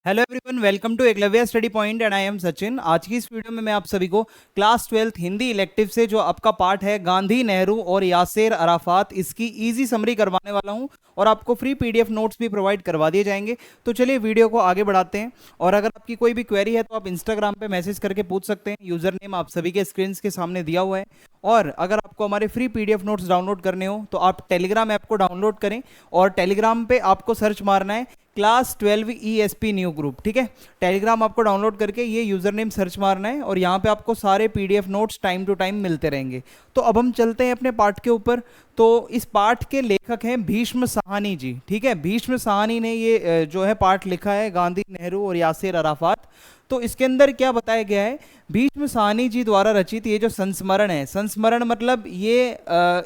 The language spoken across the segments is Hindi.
Hello everyone, welcome to Eklavya study point and I am Sachin. आज की इस वीडियो में मैं आप सभी को क्लास 12th हिंदी इलेक्टिव से जो आपका पार्ट है गांधी, नेहरू और यासेर अराफात, इसकी इजी समरी करवाने वाला हूं और आपको फ्री पीडीएफ नोट्स भी प्रोवाइड करवा दिए जाएंगे। तो चलिए वीडियो को आगे बढ़ाते हैं। और अगर आपकी कोई भी क्वेरी है तो आप इंस्टाग्राम पे मैसेज करके पूछ सकते हैं। यूजर नेम आप सभी के स्क्रीन के सामने दिया हुआ है। और अगर आपको हमारे फ्री पीडीएफ नोट्स डाउनलोड करने हो तो आप टेलीग्राम ऐप को डाउनलोड करें और टेलीग्राम पे आपको सर्च मारना है क्लास 12 ESP न्यू ग्रुप। ठीक है, टेलीग्राम आपको डाउनलोड करके ये यूजर नेम सर्च मारना है और यहाँ पे आपको सारे PDF notes time to time मिलते रहेंगे। तो अब हम चलते हैं अपने पाठ के ऊपर। तो इस पाठ के लेखक हैं भीष्म साहनी जी। ठीक है, भीष्म साहनी ने ये जो है पाठ लिखा है गांधी, नेहरू और यासेर अराफात। तो इसके अंदर क्या बताया गया है, भीष्म साहनी जी द्वारा रचित ये जो संस्मरण है, संस्मरण मतलब ये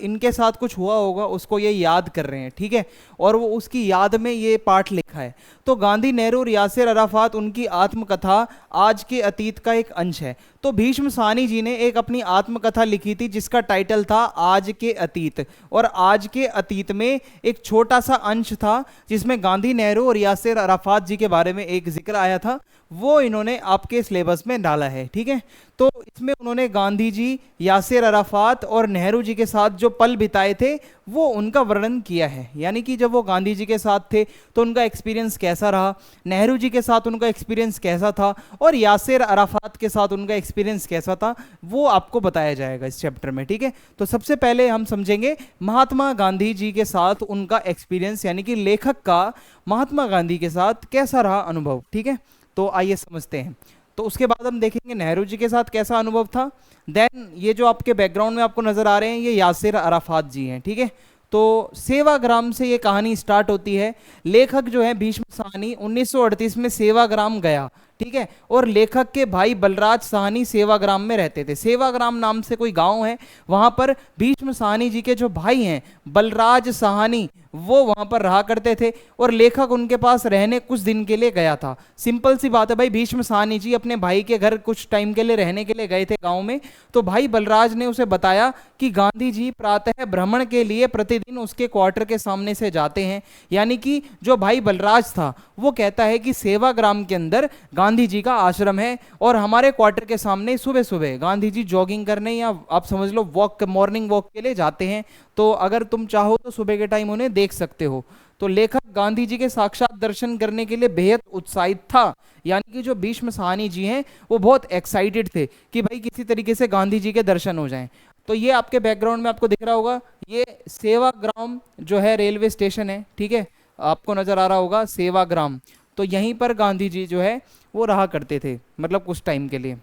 इनके साथ कुछ हुआ होगा उसको ये याद कर रहे हैं। ठीक है, और वो उसकी याद में ये पाठ लिखा है। तो गांधी, नेहरू और यासेर अराफात उनकी आत्मकथा आज के अतीत का एक अंश है। तो भीष्म साहनी जी ने एक अपनी आत्मकथा लिखी थी जिसका टाइटल था आज के अतीत। और आज के अतीत में एक छोटा सा अंश था जिसमें गांधी, नेहरू और यासेर अराफात जी के बारे में एक जिक्र आया था, वो इन्होंने आपके सिलेबस में डाला है। ठीक है, तो इसमें उन्होंने गांधी जी, यासेर अराफात और नेहरू जी के साथ जो पल बिताए थे वो उनका वर्णन किया है। यानी कि जब वो गांधी जी के साथ थे तो उनका एक्सपीरियंस कैसा रहा, नेहरू जी के साथ उनका एक्सपीरियंस कैसा था और यासेर अराफात के साथ उनका एक्सपीरियंस कैसा था, वो आपको बताया जाएगा इस चैप्टर में। ठीक है, तो सबसे पहले हम समझेंगे महात्मा गांधी जी के साथ उनका एक्सपीरियंस, यानी कि लेखक का महात्मा गांधी के साथ कैसा रहा अनुभव। ठीक है, तो आइए समझते हैं। तो उसके बाद हम देखेंगे नेहरू जी के साथ कैसा अनुभव था। देन ये जो आपके बैकग्राउंड में आपको नजर आ रहे हैं ये यासेर अराफात जी हैं। ठीक है, तो सेवाग्राम से ये कहानी स्टार्ट होती है। लेखक जो है भीष्म साहनी 1938 में सेवाग्राम गया। ठीक है, और लेखक के भाई बलराज साहनी सेवाग्राम में रहते थे। सेवाग्राम नाम से कोई गांव है, वहां पर भीष्म साहनी जी के जो भाई हैं बलराज साहनी वो वहां पर रहा करते थे और लेखक उनके पास रहने कुछ दिन के लिए गया था। सिंपल सी बात है भाई, भीष्म साहनी जी अपने भाई के घर कुछ टाइम के लिए रहने के लिए गए थे गांव में। तो भाई बलराज ने उसे बताया कि गांधी जी प्रातः भ्रमण के लिए प्रतिदिन उसके क्वार्टर के सामने से जाते हैं। यानी कि जो भाई बलराज था वो कहता है कि सेवाग्राम के अंदर गांधी जी का आश्रम है और हमारे क्वार्टर के सामने सुबह सुबह गांधी जी जॉगिंग करने या आप समझ लो वॉक, मॉर्निंग वॉक के लिए जाते हैं। तो अगर तुम चाहो तो सुबह के टाइम उन्हें देख सकते हो। तो लेखक गांधी जी के साक्षात दर्शन करने के लिए बेहद उत्साहित था। यानी कि जो भीष्म साहनी जी हैं वो बहुत एक्साइटेड थे कि भाई किसी तरीके से गांधी जी के दर्शन हो जाएं। तो ये आपके बैकग्राउंड में आपको दिख रहा होगा, ये सेवाग्राम जो है रेलवे स्टेशन है। ठीक है, आपको नजर आ रहा होगा सेवाग्राम। तो यहीं पर गांधी जी जो है वो रहा करते थे, मतलब कुछ टाइम के लिए।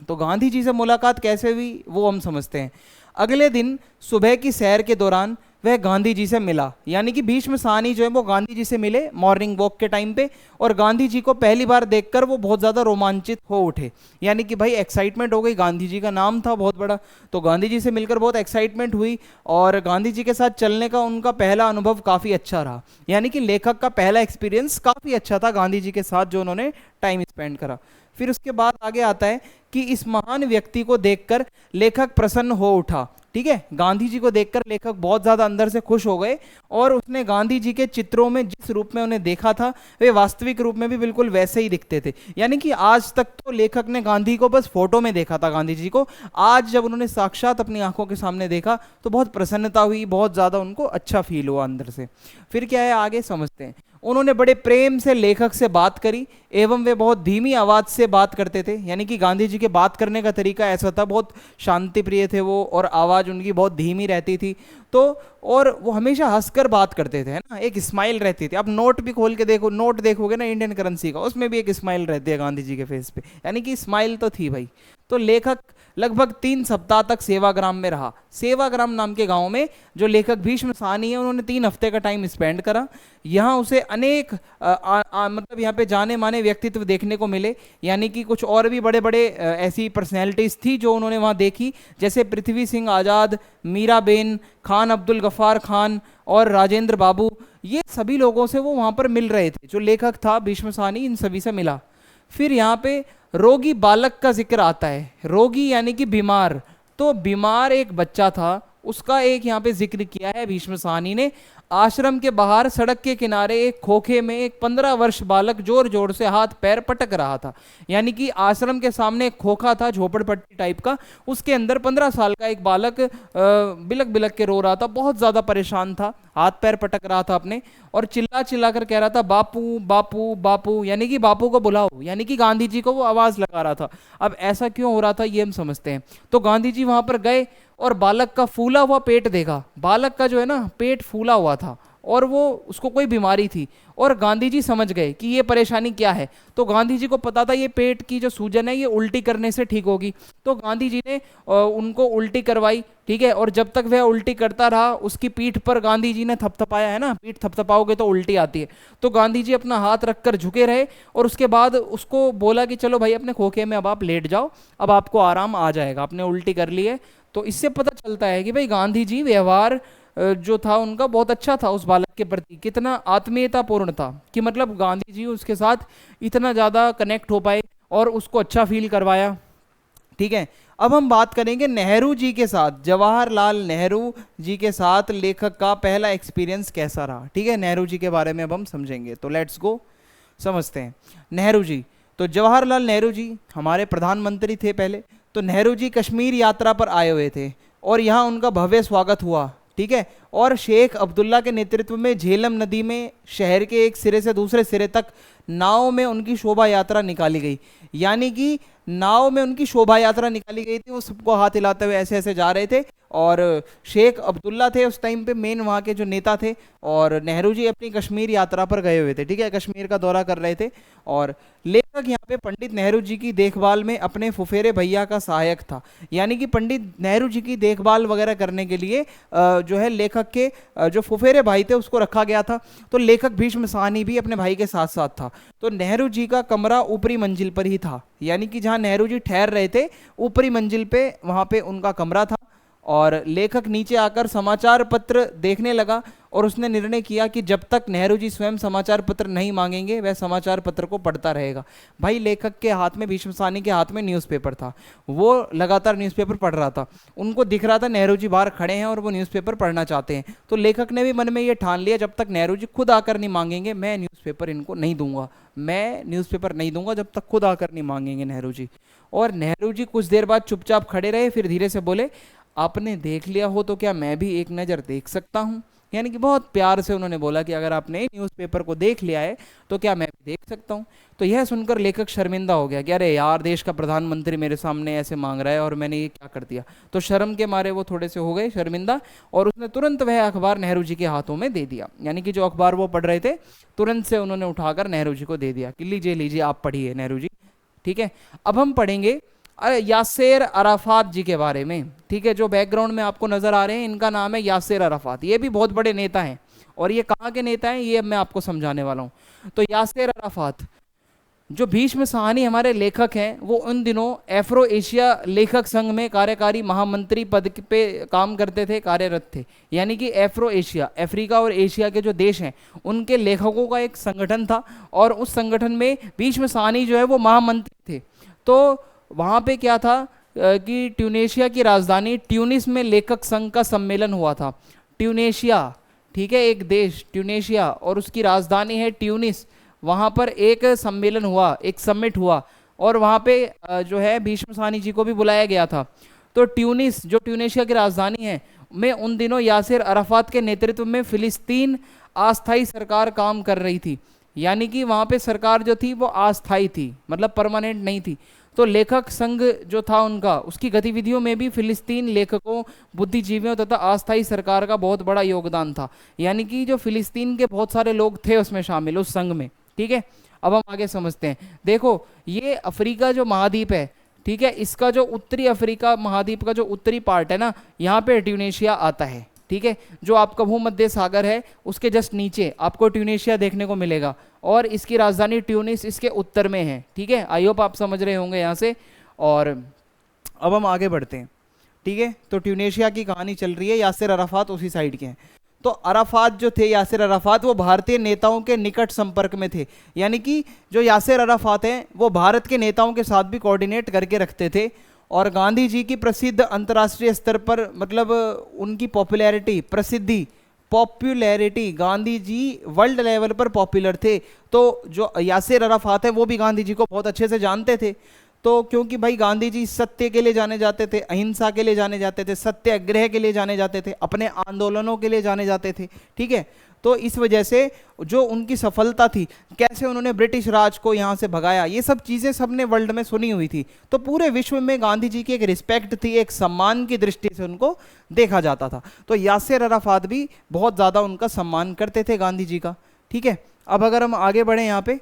तो गांधी जी से मुलाकात कैसे हुई वो हम समझते हैं। अगले दिन सुबह की सैर के दौरान वह गांधी जी से मिला। यानी कि भीष्म साहनी जो है वो गांधी जी से मिले मॉर्निंग वॉक के टाइम पे, और गांधी जी को पहली बार देखकर वो बहुत ज़्यादा रोमांचित हो उठे। यानी कि भाई एक्साइटमेंट हो गई, गांधी जी का नाम था बहुत बड़ा, तो गांधी जी से मिलकर बहुत एक्साइटमेंट हुई और गांधी जी के साथ चलने का उनका पहला अनुभव काफ़ी अच्छा रहा। यानी कि लेखक का पहला एक्सपीरियंस काफ़ी अच्छा था गांधी जी के साथ जो उन्होंने टाइम स्पेंड करा। फिर उसके बाद आगे आता है कि इस महान व्यक्ति को देखकर लेखक प्रसन्न हो उठा। ठीक है, गांधी जी को देखकर लेखक बहुत ज्यादा अंदर से खुश हो गए और उसने गांधी जी के चित्रों में जिस रूप में उन्हें देखा था वे वास्तविक रूप में भी बिल्कुल वैसे ही दिखते थे। यानी कि आज तक तो लेखक ने गांधी को बस फोटो में देखा था गांधी जी को, आज जब उन्होंने साक्षात अपनी आंखों के सामने देखा तो बहुत प्रसन्नता हुई, बहुत ज्यादा उनको अच्छा फील हुआ अंदर से। फिर क्या है आगे समझते हैं। उन्होंने बड़े प्रेम से लेखक से बात करी एवं वे बहुत धीमी आवाज से बात करते थे। यानी कि गांधी जी के बात करने का तरीका ऐसा था, बहुत शांति प्रिय थे वो और आवाज उनकी बहुत धीमी रहती थी। तो और वो हमेशा हंसकर बात करते थे, है ना, एक स्माइल रहती थी। आप नोट भी खोल के देखो, नोट देखोगे ना इंडियन करेंसी का, उसमें भी एक स्माइल रहती है गांधी जी के फेस पे। यानी कि स्माइल तो थी भाई। तो लेखक लगभग 3 सप्ताह तक सेवाग्राम में रहा। सेवाग्राम नाम के गांव में जो लेखक भीष्म साहनी है उन्होंने 3 हफ्ते का टाइम स्पेंड करा। यहाँ उसे अनेक मतलब यहाँ पे जाने माने व्यक्तित्व देखने को मिले। यानी कि कुछ और भी बड़े बड़े ऐसी पर्सनैलिटीज थी जो उन्होंने वहाँ देखी, जैसे पृथ्वी सिंह आज़ाद, मीराबेन, खान अब्दुल गफ्फार खान और राजेंद्र बाबू। ये सभी लोगों से वो वहाँ पर मिल रहे थे। जो लेखक था भीष्म साहनी इन सभी से मिला। फिर यहाँ पे रोगी बालक का जिक्र आता है। रोगी यानी कि बीमार। तो बीमार एक बच्चा था उसका एक यहाँ पे जिक्र किया है भीष्म साहनी ने। आश्रम के बाहर सड़क के किनारे एक खोखे में एक 15 वर्ष बालक जोर जोर से हाथ पैर पटक रहा था। यानी कि आश्रम के सामने एक खोखा था झोपड़पट्टी टाइप का, उसके अंदर 15 साल का एक बालक बिलक बिलक के रो रहा था, बहुत ज्यादा परेशान था, हाथ पैर पटक रहा था अपने, और चिल्ला चिल्ला कर कह रहा था बापू बापू बापू, यानी कि बापू को बुलाओ, यानी कि गांधी जी को वो आवाज लगा रहा था। अब ऐसा क्यों हो रहा था ये हम समझते हैं। तो गांधी जी वहां पर गए और बालक का फूला हुआ पेट देखा। बालक का जो है ना पेट फूला हुआ था और वो उसको कोई बीमारी थी, और गांधी जी समझ गए कि ये परेशानी क्या है। तो गांधी जी को पता था ये पेट की जो सूजन है ये उल्टी करने से ठीक होगी। तो गांधी जी ने उनको उल्टी करवाई, ठीक है। और जब तक वह उल्टी करता रहा उसकी पीठ पर गांधी जी ने थपथपाया, है ना, पीठ थपथपाओगे तो उल्टी आती है। तो गांधी जी अपना हाथ रखकर झुके रहे और उसके बाद उसको बोला कि चलो भाई अपने खोखे में अब आप लेट जाओ, अब आपको आराम आ जाएगा, आपने उल्टी कर ली है। तो इससे पता चलता है कि भाई गांधी जी व्यवहार जो था उनका बहुत अच्छा था उस बालक के प्रति, कितना आत्मीयतापूर्ण था, कि मतलब गांधी जी उसके साथ इतना ज्यादा कनेक्ट हो पाए और उसको अच्छा फील करवाया, ठीक है। अब हम बात करेंगे नेहरू जी के साथ, जवाहरलाल नेहरू जी के साथ लेखक का पहला एक्सपीरियंस कैसा रहा, ठीक है। नेहरू जी के बारे में अब हम समझेंगे, तो लेट्स गो समझते हैं। नेहरू जी, तो जवाहरलाल नेहरू जी हमारे प्रधानमंत्री थे पहले। तो नेहरू जी कश्मीर यात्रा पर आए हुए थे और यहाँ उनका भव्य स्वागत हुआ, ठीक है। और शेख अब्दुल्ला के नेतृत्व में झेलम नदी में शहर के एक सिरे से दूसरे सिरे तक नाव में उनकी शोभा यात्रा निकाली गई। यानी कि नाव में उनकी शोभा यात्रा निकाली गई थी, वो सबको हाथ हिलाते हुए ऐसे ऐसे जा रहे थे। और शेख अब्दुल्ला थे उस टाइम पे मेन वहाँ के जो नेता थे, और नेहरू जी अपनी कश्मीर यात्रा पर गए हुए थे, ठीक है, कश्मीर का दौरा कर रहे थे। और लेखक यहाँ पे पंडित नेहरू जी की देखभाल में अपने फुफेरे भैया का सहायक था। यानी कि पंडित नेहरू जी की देखभाल वगैरह करने के लिए जो है लेखक के जो फुफेरे भाई थे उसको रखा गया था। तो लेखक भीष्म साहनी भी अपने भाई के साथ साथ था। तो नेहरू जी का कमरा ऊपरी मंजिल पर ही था, यानी कि जहाँ नेहरू जी ठहर रहे थे ऊपरी मंजिल पे वहाँ पे उनका कमरा था। और लेखक नीचे आकर समाचार पत्र देखने लगा और उसने निर्णय किया कि जब तक नेहरू जी स्वयं समाचार पत्र नहीं मांगेंगे वह समाचार पत्र को पढ़ता रहेगा। भाई लेखक के हाथ में, भीष्म साहनी के हाथ में न्यूज़पेपर था, वो लगातार न्यूज़पेपर पढ़ रहा था। उनको दिख रहा था नेहरू जी बाहर खड़े हैं और वो न्यूज़पेपर पढ़ना चाहते हैं। तो लेखक ने भी मन में ये ठान लिया जब तक नेहरू जी खुद आकर नहीं मांगेंगे मैं न्यूज़पेपर इनको नहीं दूंगा, मैं न्यूज़पेपर नहीं दूंगा जब तक खुद आकर नहीं मांगेंगे नेहरू जी। और नेहरू जी कुछ देर बाद चुपचाप खड़े रहे, फिर धीरे से बोले आपने देख लिया हो तो क्या मैं भी एक नज़र देख सकता हूँ। यानी कि बहुत प्यार से उन्होंने बोला कि अगर आपने न्यूज़पेपर को देख लिया है तो क्या मैं भी देख सकता हूँ। तो यह सुनकर लेखक शर्मिंदा हो गया कि अरे यार देश का प्रधानमंत्री मेरे सामने ऐसे मांग रहा है और मैंने ये क्या कर दिया। तो शर्म के मारे वो थोड़े से हो गए शर्मिंदा, और उसने तुरंत वह अखबार नेहरू जी के हाथों में दे दिया। यानी कि जो अखबार वो पढ़ रहे थे तुरंत से उन्होंने उठाकर नेहरू जी को दे दिया कि लीजिए लीजिए आप पढ़िए नेहरू जी, ठीक है। अब हम पढ़ेंगे अरे यासेर अराफात जी के बारे में, ठीक है। जो बैकग्राउंड में आपको नजर आ रहे हैं इनका नाम है यासेर अराफात। ये भी बहुत बड़े नेता हैं और ये कहाँ के नेता हैं ये अब मैं आपको समझाने वाला हूँ। तो यासेर अराफात जो भीष्म साहनी हमारे लेखक हैं वो उन दिनों एफ्रो एशिया लेखक संघ में कार्यकारी महामंत्री पद पे काम करते थे, कार्यरत थे। यानी कि एफ्रो एशिया, अफ्रीका और एशिया के जो देश हैं उनके लेखकों का एक संगठन था और उस संगठन में भीष्म साहनी जो है वो महामंत्री थे। तो वहाँ पे क्या था कि ट्यूनेशिया की राजधानी ट्यूनिस में लेखक संघ का सम्मेलन हुआ था। ट्यूनेशिया, ठीक है, एक देश ट्यूनेशिया और उसकी राजधानी है ट्यूनिस। वहाँ पर एक सम्मेलन हुआ, एक समिट हुआ और वहाँ पे जो है भीष्म साहनी जी को भी बुलाया गया था। तो ट्यूनिस जो ट्यूनेशिया की राजधानी है में उन दिनों यासिर अराफात के नेतृत्व में फिलिस्तीन अस्थायी सरकार काम कर रही थी। यानी कि वहाँ पे सरकार जो थी वो अस्थायी थी, मतलब परमानेंट नहीं थी। तो लेखक संघ जो था उनका, उसकी गतिविधियों में भी फिलिस्तीन लेखकों, बुद्धिजीवियों तथा अस्थायी सरकार का बहुत बड़ा योगदान था। यानी कि जो फिलिस्तीन के बहुत सारे लोग थे उसमें शामिल, उस संघ में, ठीक है। अब हम आगे समझते हैं। देखो ये अफ्रीका जो महाद्वीप है, ठीक है, इसका जो उत्तरी अफ्रीका महाद्वीप का जो उत्तरी पार्ट है ना, यहाँ पे ट्यूनेशिया आता है, ठीक है। जो आपका भूमध्य सागर है उसके जस्ट नीचे आपको ट्यूनेशिया देखने को मिलेगा और इसकी राजधानी ट्यूनिस इसके उत्तर में है, ठीक है। आई होप आप समझ रहे होंगे यहाँ से। और अब हम आगे बढ़ते हैं, ठीक है। तो ट्यूनेशिया की कहानी चल रही है, यासिर अराफात उसी साइड के हैं। तो अराफात जो थे, यासिर अराफात, वो भारतीय नेताओं के निकट संपर्क में थे। यानी कि जो यासिर अराफात हैं वो भारत के नेताओं के साथ भी कोऑर्डिनेट करके रखते थे और गांधी जी की प्रसिद्ध अंतर्राष्ट्रीय स्तर पर मतलब उनकी पॉपुलैरिटी, प्रसिद्धि, popularity, Gandhi ji world level पर पॉपुलर थे। तो जो यासिर अराफात है वो भी गांधी जी को बहुत अच्छे से जानते थे। तो क्योंकि भाई गांधी जी सत्य के लिए जाने जाते थे, अहिंसा के लिए जाने जाते थे, सत्याग्रह के लिए जाने जाते थे, अपने आंदोलनों के लिए जाने जाते थे, ठीक है। तो इस वजह से जो उनकी सफलता थी, कैसे उन्होंने ब्रिटिश राज को यहाँ से भगाया, ये सब चीज़ें सबने वर्ल्ड में सुनी हुई थी। तो पूरे विश्व में गांधी जी की एक रिस्पेक्ट थी, एक सम्मान की दृष्टि से उनको देखा जाता था। तो यासिर अराफात भी बहुत ज़्यादा उनका सम्मान करते थे गांधी जी का, ठीक है। अब अगर हम आगे बढ़े यहाँ पे,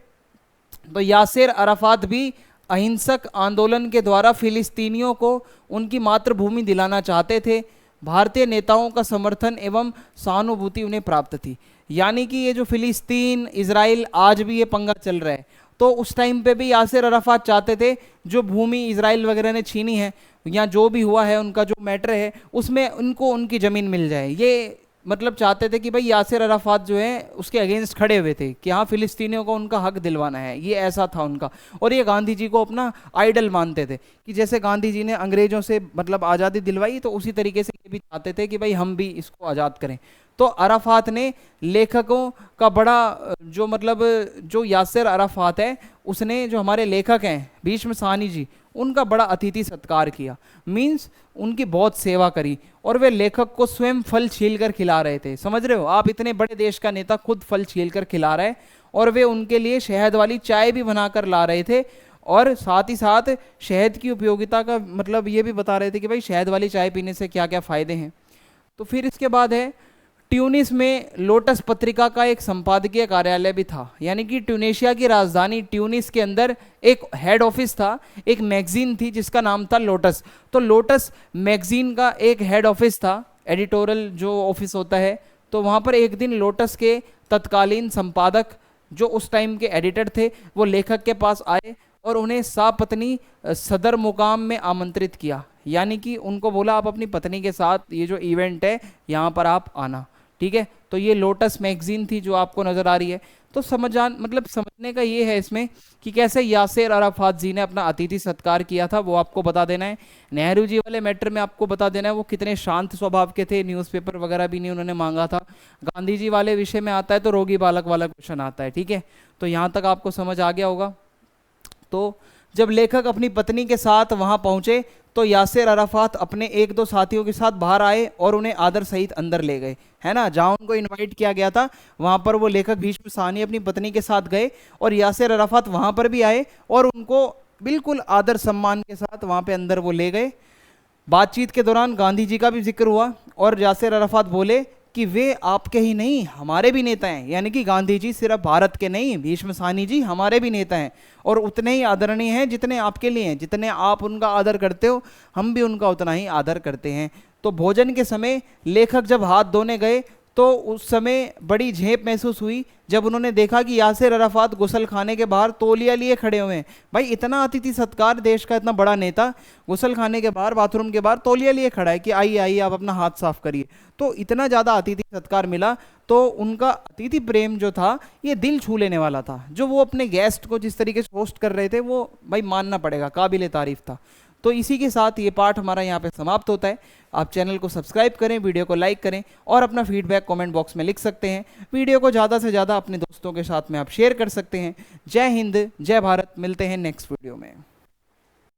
तो यासिर अराफात भी अहिंसक आंदोलन के द्वारा फिलिस्तीनियों को उनकी मातृभूमि दिलाना चाहते थे। भारतीय नेताओं का समर्थन एवं सहानुभूति उन्हें प्राप्त थी। यानी कि ये जो फिलिस्तीन इजराइल आज भी ये पंगा चल रहा है, तो उस टाइम पे भी यासिर अराफात चाहते थे जो भूमि इजराइल वगैरह ने छीनी है या जो भी हुआ है उनका जो मैटर है उसमें उनको उनकी ज़मीन मिल जाए, ये मतलब चाहते थे कि भाई यासिर अराफात जो है उसके अगेंस्ट खड़े हुए थे कि हाँ फिलिस्तीनियों को उनका हक दिलवाना है, ये ऐसा था उनका। और ये गांधी जी को अपना आइडल मानते थे कि जैसे गांधी जी ने अंग्रेजों से मतलब आज़ादी दिलवाई, तो उसी तरीके से ये भी चाहते थे कि भाई हम भी इसको आज़ाद करें। तो अराफात ने लेखकों का बड़ा जो मतलब जो यासिर अराफात है उसने जो हमारे लेखक हैं भीष्म साहनी जी, उनका बड़ा अतिथि सत्कार किया, मीन्स उनकी बहुत सेवा करी। और वे लेखक को स्वयं फल छील कर खिला रहे थे, समझ रहे हो आप, इतने बड़े देश का नेता खुद फल छील कर खिला रहे हैं। और वे उनके लिए शहद वाली चाय भी बनाकर ला रहे थे, और साथ ही साथ शहद की उपयोगिता का मतलब ये भी बता रहे थे कि भाई शहद वाली चाय पीने से क्या क्या फ़ायदे हैं। तो फिर इसके बाद है ट्यूनिस में लोटस पत्रिका का एक संपादकीय कार्यालय भी था। यानी कि ट्यूनेशिया की राजधानी ट्यूनिस के अंदर एक हेड ऑफिस था, एक मैगजीन थी जिसका नाम था लोटस। तो लोटस मैगजीन का एक हेड ऑफिस था, एडिटोरियल जो ऑफिस होता है। तो वहाँ पर एक दिन लोटस के तत्कालीन संपादक जो उस टाइम के एडिटर थे वो लेखक के पास आए और उन्हें सापत्नी सदर मुकाम में आमंत्रित किया। यानी कि उनको बोला आप अपनी पत्नी के साथ ये जो इवेंट है यहाँ पर आप आना, ठीक है। तो ये लोटस मैगजीन थी जो आपको नज़र आ रही है। तो मतलब समझने का ये है इसमें कि कैसे यासिर अराफात जी ने अपना अतिथि सत्कार किया था, वो आपको बता देना है। नेहरू जी वाले मैटर में आपको बता देना है वो कितने शांत स्वभाव के थे, न्यूज़पेपर वगैरह भी नहीं उन्होंने मांगा था। गांधी जी वाले विषय में आता है तो रोगी बालक वाला क्वेश्चन आता है, ठीक है। तो यहाँ तक आपको समझ आ गया होगा। तो जब लेखक अपनी पत्नी के साथ वहां पहुंचे तो यासिर अराफात अपने एक दो साथियों के साथ बाहर आए और उन्हें आदर सहित अंदर ले गए, है ना। जहां उनको इनवाइट किया गया था वहां पर वो लेखक भीष्म साहनी अपनी पत्नी के साथ गए और यासिर अराफात वहां पर भी आए और उनको बिल्कुल आदर सम्मान के साथ वहां पे अंदर वो ले गए। बातचीत के दौरान गांधी जी का भी जिक्र हुआ और यासिर अराफात बोले कि वे आपके ही नहीं हमारे भी नेता हैं। यानी कि गांधी जी सिर्फ भारत के नहीं, भीष्म साहनी जी हमारे भी नेता हैं और उतने ही आदरणीय हैं जितने आपके लिए हैं। जितने आप उनका आदर करते हो हम भी उनका उतना ही आदर करते हैं। तो भोजन के समय लेखक जब हाथ धोने गए तो उस समय बड़ी झेप महसूस हुई जब उन्होंने देखा कि यासिर अराफात गुसल खाने के बाहर तौलिया लिए खड़े हुए हैं। भाई इतना अतिथि सत्कार, देश का इतना बड़ा नेता गुसल खाने के बाहर, बाथरूम के बाहर तौलिया लिए खड़ा है कि आइए आइए आप अपना हाथ साफ करिए। तो इतना ज़्यादा अतिथि सत्कार मिला। तो उनका अतिथि प्रेम जो था ये दिल छू लेने वाला था। जो वो अपने गेस्ट को जिस तरीके से होस्ट कर रहे थे वो भाई मानना पड़ेगा, काबिल तारीफ था। तो इसी के साथ ये पार्ट हमारा यहाँ पे समाप्त होता है। आप चैनल को सब्सक्राइब करें, वीडियो को लाइक करें और अपना फीडबैक कमेंट बॉक्स में लिख सकते हैं। वीडियो को ज़्यादा से ज़्यादा अपने दोस्तों के साथ में आप शेयर कर सकते हैं। जय हिंद, जय भारत। मिलते हैं नेक्स्ट वीडियो में।